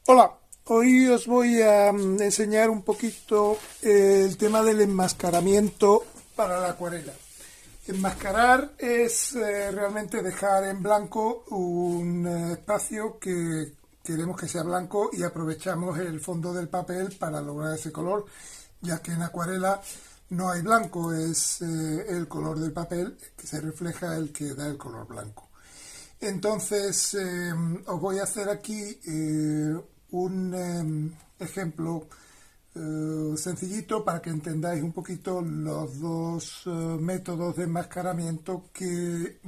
Hola, hoy os voy a enseñar un poquito el tema del enmascaramiento para la acuarela. Enmascarar es realmente dejar en blanco un espacio que queremos que sea blanco y aprovechamos el fondo del papel para lograr ese color, ya que en acuarela no hay blanco, es el color del papel que se refleja el que da el color blanco. Entonces, os voy a hacer aquí un ejemplo sencillito para que entendáis un poquito los dos métodos de enmascaramiento que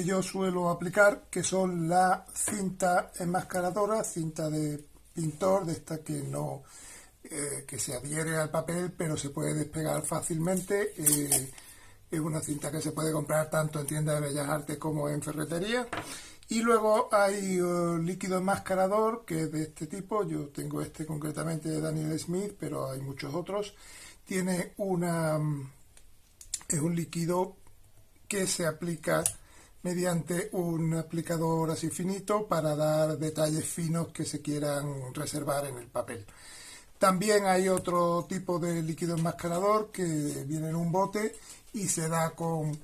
yo suelo aplicar, que son la cinta enmascaradora, cinta de pintor, de esta que no que se adhiere al papel pero se puede despegar fácilmente. Es una cinta que se puede comprar tanto en tiendas de bellas artes como en ferretería. Y luego hay líquido enmascarador, que es de este tipo. Yo tengo este concretamente de Daniel Smith, pero hay muchos otros. Tiene es un líquido que se aplica mediante un aplicador así finito para dar detalles finos que se quieran reservar en el papel. También hay otro tipo de líquido enmascarador que viene en un bote y se da con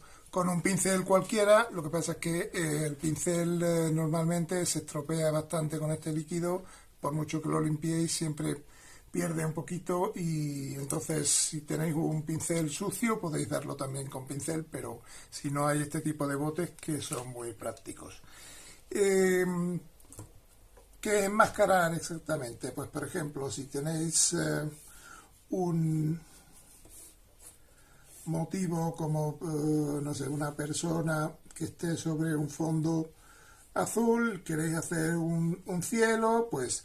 un pincel cualquiera. Lo que pasa es que el pincel normalmente se estropea bastante con este líquido. Por mucho que lo limpiéis siempre pierde un poquito, y entonces si tenéis un pincel sucio podéis darlo también con pincel, pero si no, hay este tipo de botes que son muy prácticos. ¿Qué es enmascarar exactamente? Pues por ejemplo, si tenéis un motivo como, no sé, una persona que esté sobre un fondo azul, queréis hacer un cielo, pues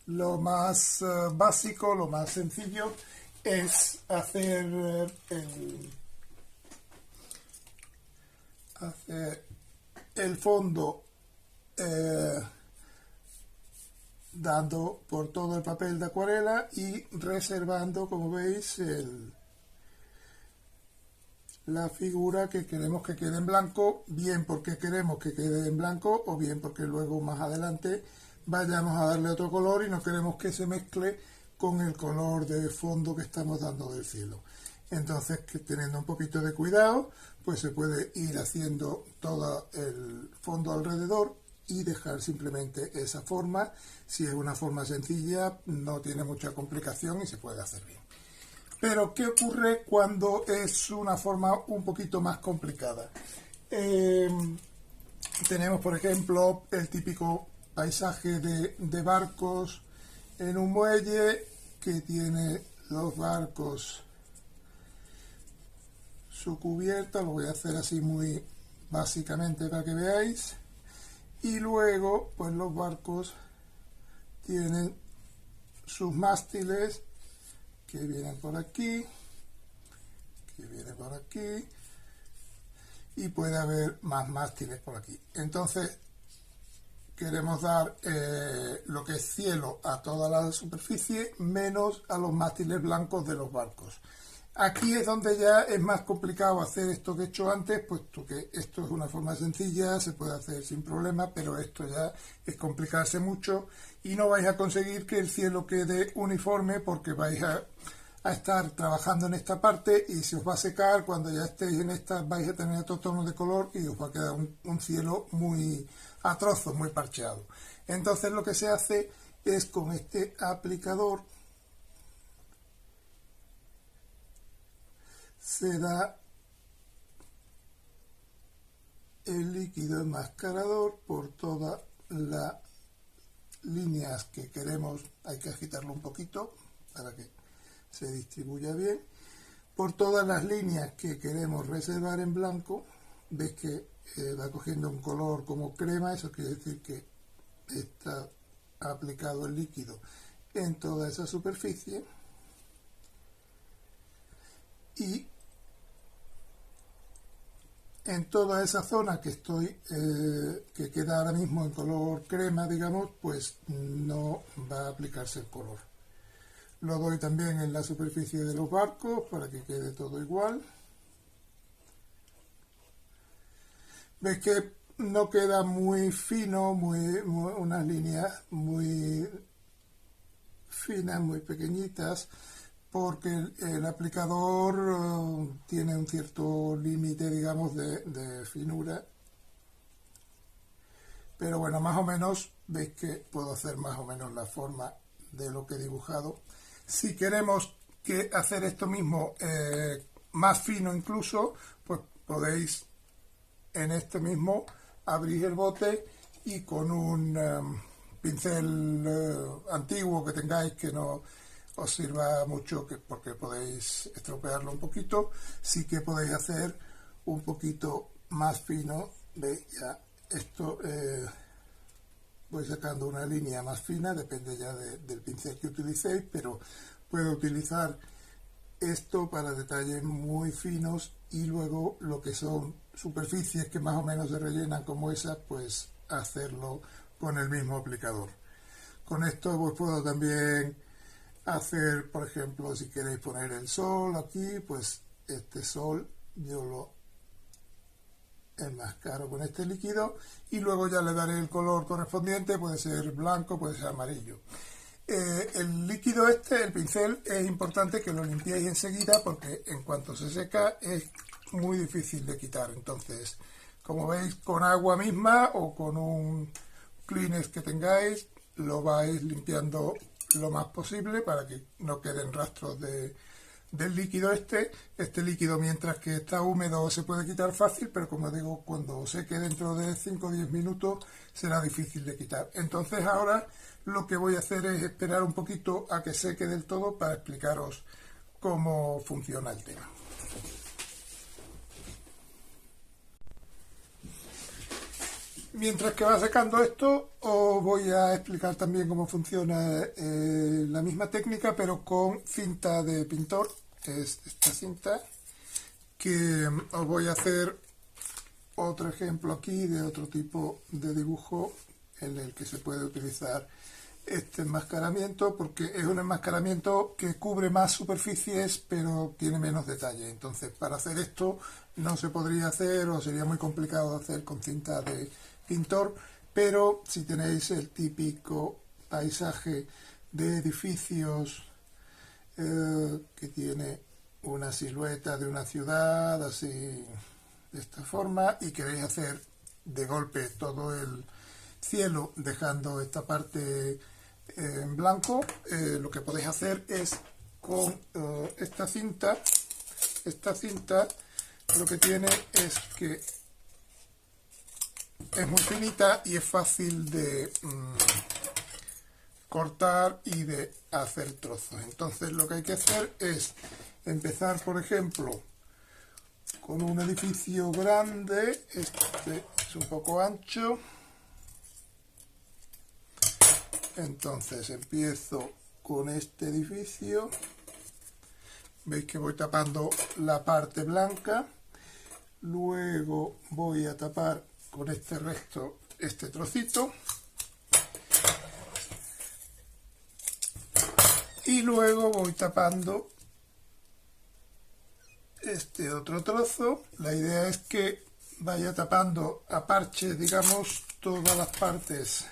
lo más básico, lo más sencillo es hacer el fondo dando por todo el papel de acuarela y reservando, como veis, la figura que queremos que quede en blanco, bien porque queremos que quede en blanco o bien porque luego más adelante vayamos a darle otro color y no queremos que se mezcle con el color de fondo que estamos dando del cielo. Entonces, que teniendo un poquito de cuidado, pues se puede ir haciendo todo el fondo alrededor y dejar simplemente esa forma. Si es una forma sencilla, no tiene mucha complicación y se puede hacer bien. Pero, ¿qué ocurre cuando es una forma un poquito más complicada? Tenemos, por ejemplo, el típico paisaje de barcos en un muelle que tiene los barcos su cubierta. Lo voy a hacer así muy básicamente para que veáis. Y luego, pues los barcos tienen sus mástiles que vienen por aquí, que vienen por aquí, y puede haber más mástiles por aquí. Entonces, queremos dar lo que es cielo a toda la superficie, menos a los mástiles blancos de los barcos. Aquí es donde ya es más complicado hacer esto que he hecho antes, puesto que esto es una forma sencilla, se puede hacer sin problema, pero esto ya es complicarse mucho y no vais a conseguir que el cielo quede uniforme, porque vais a estar trabajando en esta parte y se os va a secar. Cuando ya estéis en esta vais a tener otro tono de color y os va a quedar un cielo muy a trozos, muy parcheado. Entonces lo que se hace es con este aplicador se da el líquido enmascarador por todas las líneas que queremos. Hay que agitarlo un poquito para que se distribuya bien. Por todas las líneas que queremos reservar en blanco, ves que va cogiendo un color como crema. Eso quiere decir que está aplicado el líquido en toda esa superficie, y en toda esa zona que que queda ahora mismo en color crema, digamos, pues no va a aplicarse el color. Lo doy también en la superficie de los barcos para que quede todo igual. Ves que no queda muy fino, unas líneas muy finas, muy pequeñitas, porque el aplicador tiene un cierto límite, digamos, de finura. Pero bueno, más o menos veis que puedo hacer más o menos la forma de lo que he dibujado. Si queremos hacer esto mismo más fino incluso, pues podéis en este mismo abrir el bote y con un pincel antiguo que tengáis, que no os sirva mucho, porque podéis estropearlo un poquito, sí que podéis hacer un poquito más fino. ¿Veis? Ya esto voy sacando una línea más fina, depende ya del pincel que utilicéis, pero puedo utilizar esto para detalles muy finos, y luego lo que son superficies que más o menos se rellenan como esas, pues hacerlo con el mismo aplicador. Con esto pues puedo también hacer, por ejemplo, si queréis poner el sol aquí, pues este sol yo lo enmascaro con este líquido y luego ya le daré el color correspondiente, puede ser blanco, puede ser amarillo. El líquido el pincel, es importante que lo limpiéis enseguida, porque en cuanto se seca es muy difícil de quitar. Entonces, como veis, con agua misma o con un Kleenex que tengáis, lo vais limpiando lo más posible para que no queden rastros del líquido. Este líquido, mientras que está húmedo, se puede quitar fácil, pero como digo, cuando seque dentro de 5 o 10 minutos será difícil de quitar. Entonces ahora lo que voy a hacer es esperar un poquito a que seque del todo para explicaros cómo funciona el tema. Mientras que va secando esto, os voy a explicar también cómo funciona la misma técnica, pero con cinta de pintor. Es esta cinta, que os voy a hacer otro ejemplo aquí de otro tipo de dibujo en el que se puede utilizar este enmascaramiento, porque es un enmascaramiento que cubre más superficies pero tiene menos detalle. Entonces, para hacer esto no se podría hacer, o sería muy complicado de hacer, con cinta de pintor, pero si tenéis el típico paisaje de edificios que tiene una silueta de una ciudad así, de esta forma, y queréis hacer de golpe todo el cielo dejando esta parte en blanco, lo que podéis hacer es con esta cinta lo que tiene es que es muy finita y es fácil de cortar y de hacer trozos. Entonces lo que hay que hacer es empezar, por ejemplo, con un edificio grande. Este es un poco ancho, entonces empiezo con este edificio. Veis que voy tapando la parte blanca, luego voy a tapar con este resto este trocito, y luego voy tapando este otro trozo. La idea es que vaya tapando a parche, digamos, todas las partes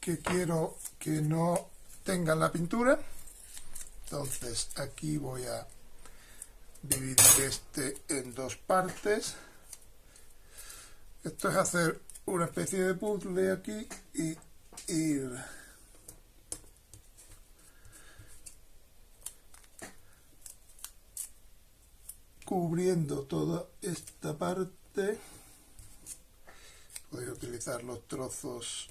que quiero que no tengan la pintura. Entonces aquí voy a dividir este en dos partes. Esto es hacer una especie de puzzle aquí y ir cubriendo toda esta parte. Podéis utilizar los trozos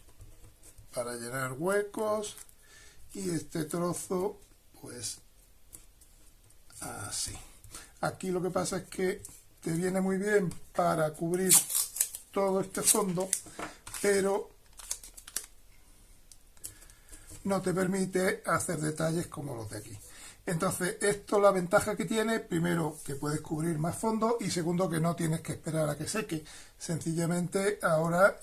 para llenar huecos, y este trozo pues así. Aquí lo que pasa es que te viene muy bien para cubrir todo este fondo, pero no te permite hacer detalles como los de aquí. Entonces, esto, la ventaja que tiene, primero, que puedes cubrir más fondo, y segundo, que no tienes que esperar a que seque. Sencillamente ahora,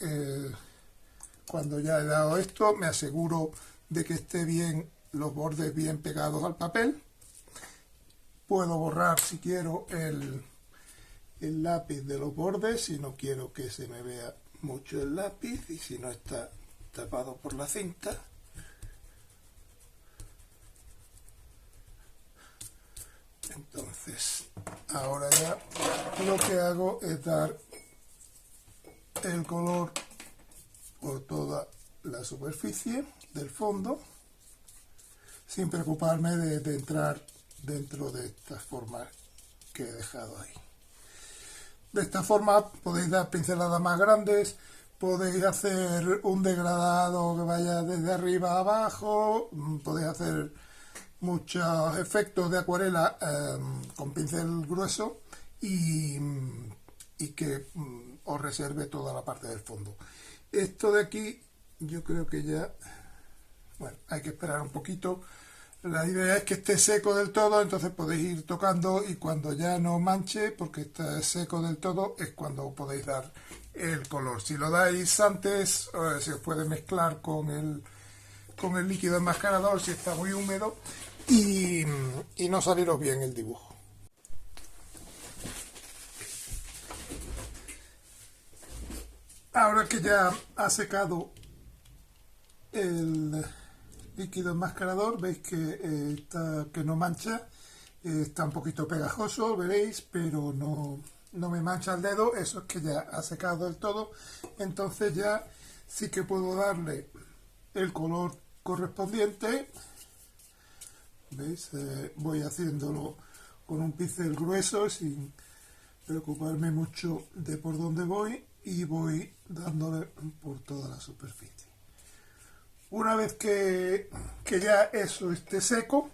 cuando ya he dado esto, me aseguro de que esté bien, los bordes bien pegados al papel. Puedo borrar, si quiero, el lápiz de los bordes si no quiero que se me vea mucho el lápiz y si no está tapado por la cinta. Entonces ahora ya lo que hago es dar el color por toda la superficie del fondo sin preocuparme de entrar dentro de estas formas que he dejado ahí. De esta forma podéis dar pinceladas más grandes, podéis hacer un degradado que vaya desde arriba a abajo, podéis hacer muchos efectos de acuarela con pincel grueso y que os reserve toda la parte del fondo. Esto de aquí yo creo que ya, bueno, hay que esperar un poquito. La idea es que esté seco del todo, entonces podéis ir tocando y cuando ya no manche, porque está seco del todo, es cuando podéis dar el color. Si lo dais antes, se os puede mezclar con el líquido enmascarador si está muy húmedo y no saliros bien el dibujo. Ahora que ya ha secado el líquido enmascarador, veis que que no mancha, está un poquito pegajoso, veréis, pero no me mancha el dedo, eso es que ya ha secado del todo. Entonces ya sí que puedo darle el color correspondiente. ¿Veis? Voy haciéndolo con un pincel grueso sin preocuparme mucho de por dónde voy y voy dándole por toda la superficie. Una vez que ya eso esté seco,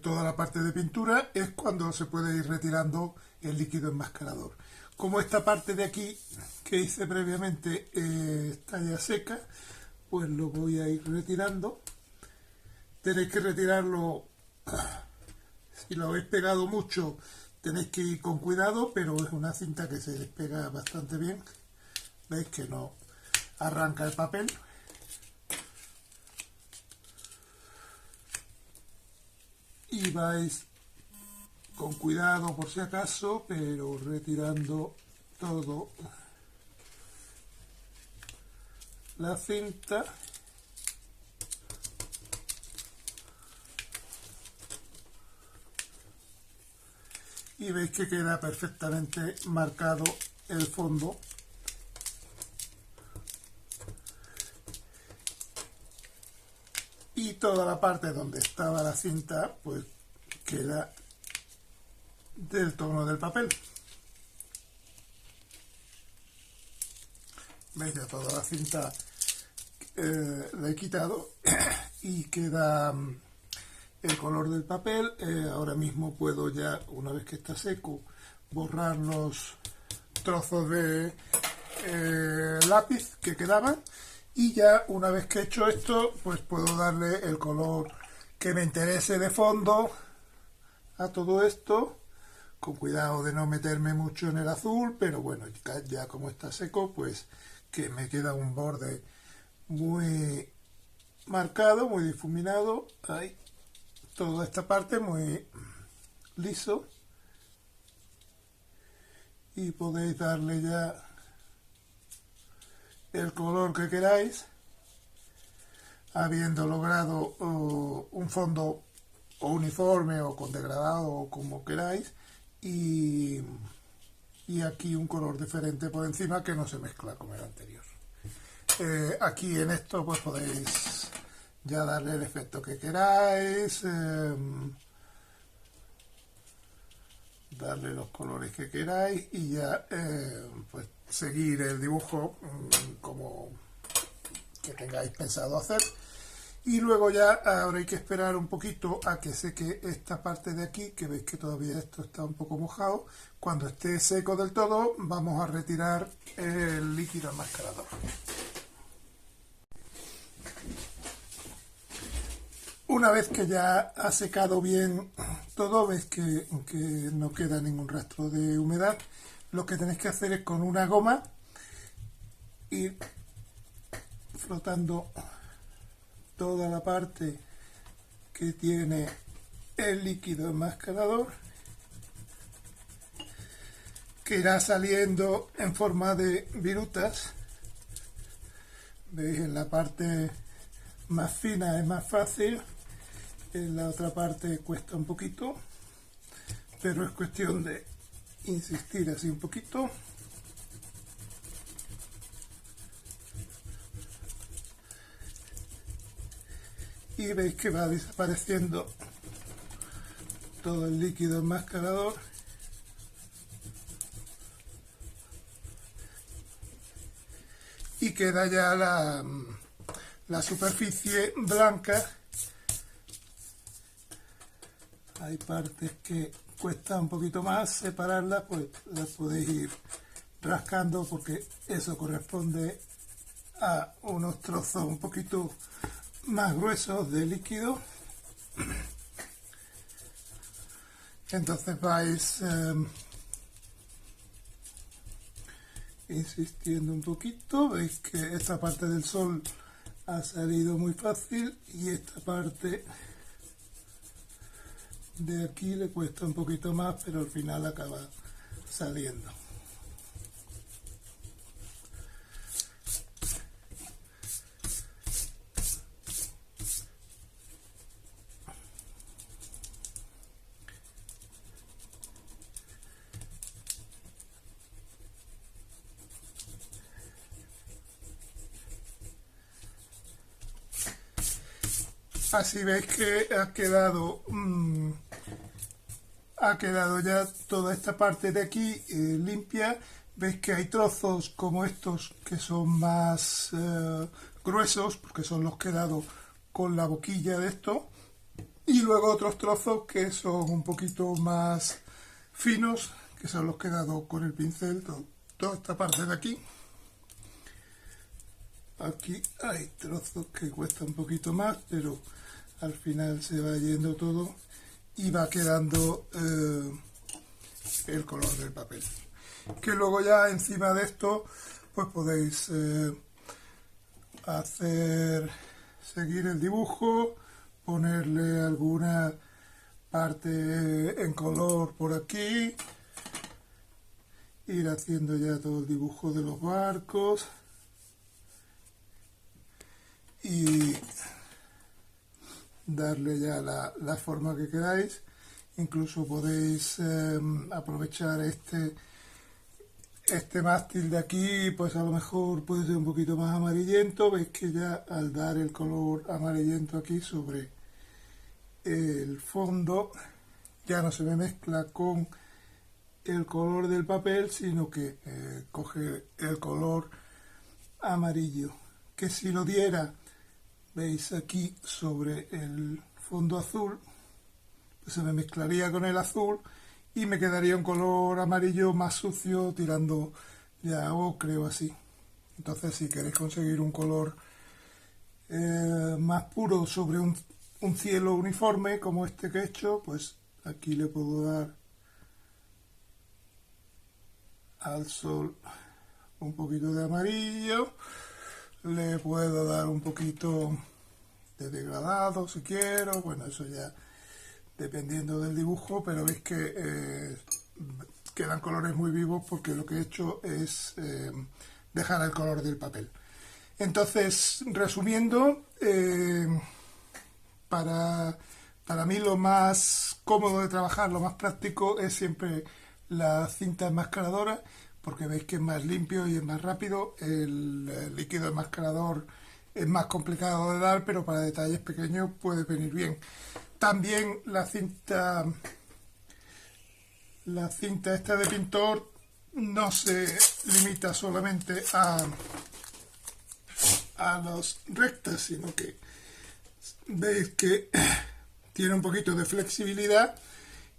toda la parte de pintura, es cuando se puede ir retirando el líquido enmascarador. Como esta parte de aquí que hice previamente está ya seca, pues lo voy a ir retirando. Tenéis que retirarlo, si lo habéis pegado mucho, tenéis que ir con cuidado, pero es una cinta que se despega bastante bien. Veis que no arranca el papel. Y vais con cuidado por si acaso, pero retirando todo la cinta. Y veis que queda perfectamente marcado el fondo. Y toda la parte donde estaba la cinta, pues queda del tono del papel. Veis, ya toda la cinta la he quitado y queda el color del papel. Ahora mismo puedo ya, una vez que está seco, borrar los trozos de lápiz que quedaban. Y ya una vez que he hecho esto, pues puedo darle el color que me interese de fondo a todo esto, con cuidado de no meterme mucho en el azul, pero bueno, ya como está seco, pues que me queda un borde muy marcado, muy difuminado. Ahí, toda esta parte muy liso. Y podéis darle ya el color que queráis, habiendo logrado un fondo o uniforme o con degradado o como queráis, y aquí un color diferente por encima que no se mezcla con el anterior. Aquí en esto pues podéis ya darle el efecto que queráis, darle los colores que queráis y ya pues seguir el dibujo como que tengáis pensado hacer. Y luego ya ahora hay que esperar un poquito a que seque esta parte de aquí, que veis que todavía esto está un poco mojado. Cuando esté seco del todo, vamos a retirar el líquido enmascarador. Una vez que ya ha secado bien todo, veis que no queda ningún rastro de humedad. Lo que tenéis que hacer es con una goma ir frotando toda la parte que tiene el líquido enmascarador que irá saliendo en forma de virutas. Veis, en la parte más fina es más fácil, en la otra parte cuesta un poquito, pero es cuestión de insistir así un poquito. Y veis que va desapareciendo todo el líquido enmascarador. Y queda ya la superficie blanca. Hay partes que cuesta un poquito más separarlas, pues las podéis ir rascando porque eso corresponde a unos trozos un poquito más gruesos de líquido. Entonces vais insistiendo un poquito. Veis que esta parte del sol ha salido muy fácil y esta parte de aquí le cuesta un poquito más, pero al final acaba saliendo. Así veis que ha quedado ya toda esta parte de aquí limpia. Veis que hay trozos como estos que son más gruesos, porque son los que he dado con la boquilla de esto, y luego otros trozos que son un poquito más finos, que son los que he dado con el pincel. Toda esta parte de aquí. Aquí hay trozos que cuesta un poquito más, pero al final se va yendo todo y va quedando el color del papel. Que luego ya encima de esto pues podéis seguir el dibujo, ponerle alguna parte en color por aquí, ir haciendo ya todo el dibujo de los barcos y darle ya la forma que queráis. Incluso podéis aprovechar este mástil de aquí, pues a lo mejor puede ser un poquito más amarillento. Veis que ya al dar el color amarillento aquí sobre el fondo ya no se me mezcla con el color del papel, sino que coge el color amarillo, que si lo diera, veis aquí sobre el fondo azul, pues se me mezclaría con el azul y me quedaría un color amarillo más sucio, tirando ya a ocre o así. Entonces, si queréis conseguir un color más puro sobre un cielo uniforme como este que he hecho, pues aquí le puedo dar al sol un poquito de amarillo, le puedo dar un poquito de degradado si quiero, bueno, eso ya dependiendo del dibujo, pero veis que quedan colores muy vivos porque lo que he hecho es dejar el color del papel. Entonces, resumiendo, para mí lo más cómodo de trabajar, lo más práctico es siempre la cinta enmascaradora, porque veis que es más limpio y es más rápido. El líquido enmascarador es más complicado de dar, pero para detalles pequeños puede venir bien. También la cinta esta de pintor no se limita solamente a las rectas, sino que veis que tiene un poquito de flexibilidad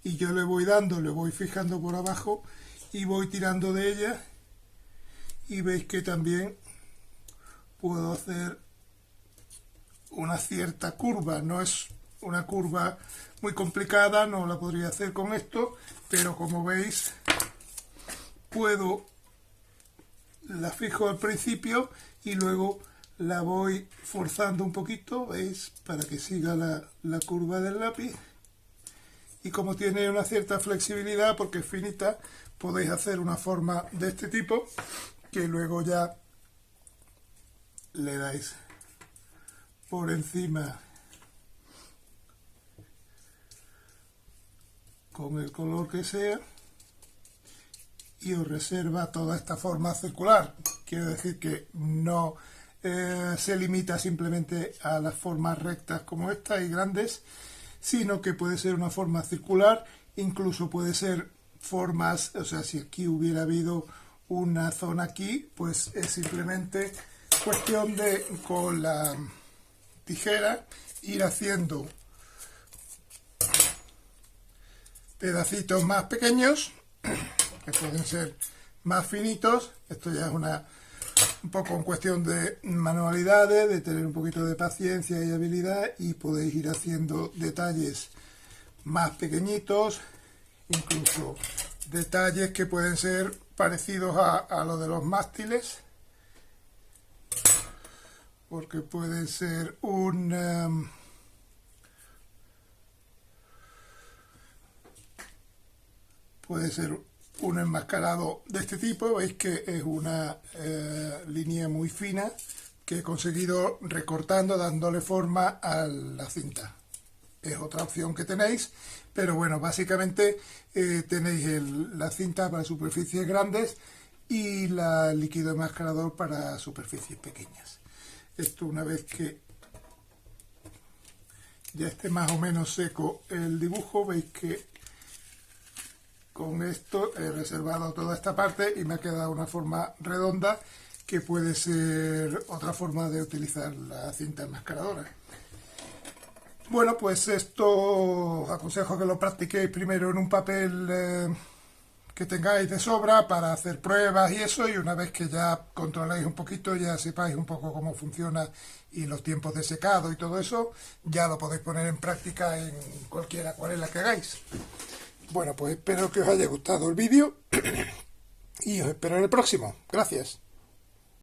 y yo le voy fijando por abajo y voy tirando de ella, y veis que también puedo hacer una cierta curva. No es una curva muy complicada, no la podría hacer con esto, pero como veis la fijo al principio y luego la voy forzando un poquito, veis, para que siga la curva del lápiz, y como tiene una cierta flexibilidad porque es finita, podéis hacer una forma de este tipo que luego ya le dais por encima con el color que sea y os reserva toda esta forma circular. Quiero decir que no se limita simplemente a las formas rectas como esta y grandes, sino que puede ser una forma circular, incluso puede ser formas, o sea, si aquí hubiera habido una zona aquí, pues es simplemente cuestión de con la tijera ir haciendo pedacitos más pequeños que pueden ser más finitos. Esto ya es un poco en cuestión de manualidades, de tener un poquito de paciencia y habilidad, y podéis ir haciendo detalles más pequeñitos, incluso detalles que pueden ser parecidos a lo de los mástiles, porque puede ser un enmascarado de este tipo. Veis que es una línea muy fina que he conseguido recortando, dándole forma a la cinta. Es otra opción que tenéis, pero bueno, básicamente tenéis la cinta para superficies grandes y el líquido enmascarador para superficies pequeñas. Esto, una vez que ya esté más o menos seco el dibujo, veis que con esto he reservado toda esta parte y me ha quedado una forma redonda que puede ser otra forma de utilizar la cinta enmascaradora. Bueno, pues esto os aconsejo que lo practiquéis primero en un papel que tengáis de sobra para hacer pruebas y eso, y una vez que ya controléis un poquito, ya sepáis un poco cómo funciona y los tiempos de secado y todo eso, ya lo podéis poner en práctica en cualquier acuarela que hagáis. Bueno, pues espero que os haya gustado el vídeo y os espero en el próximo. Gracias.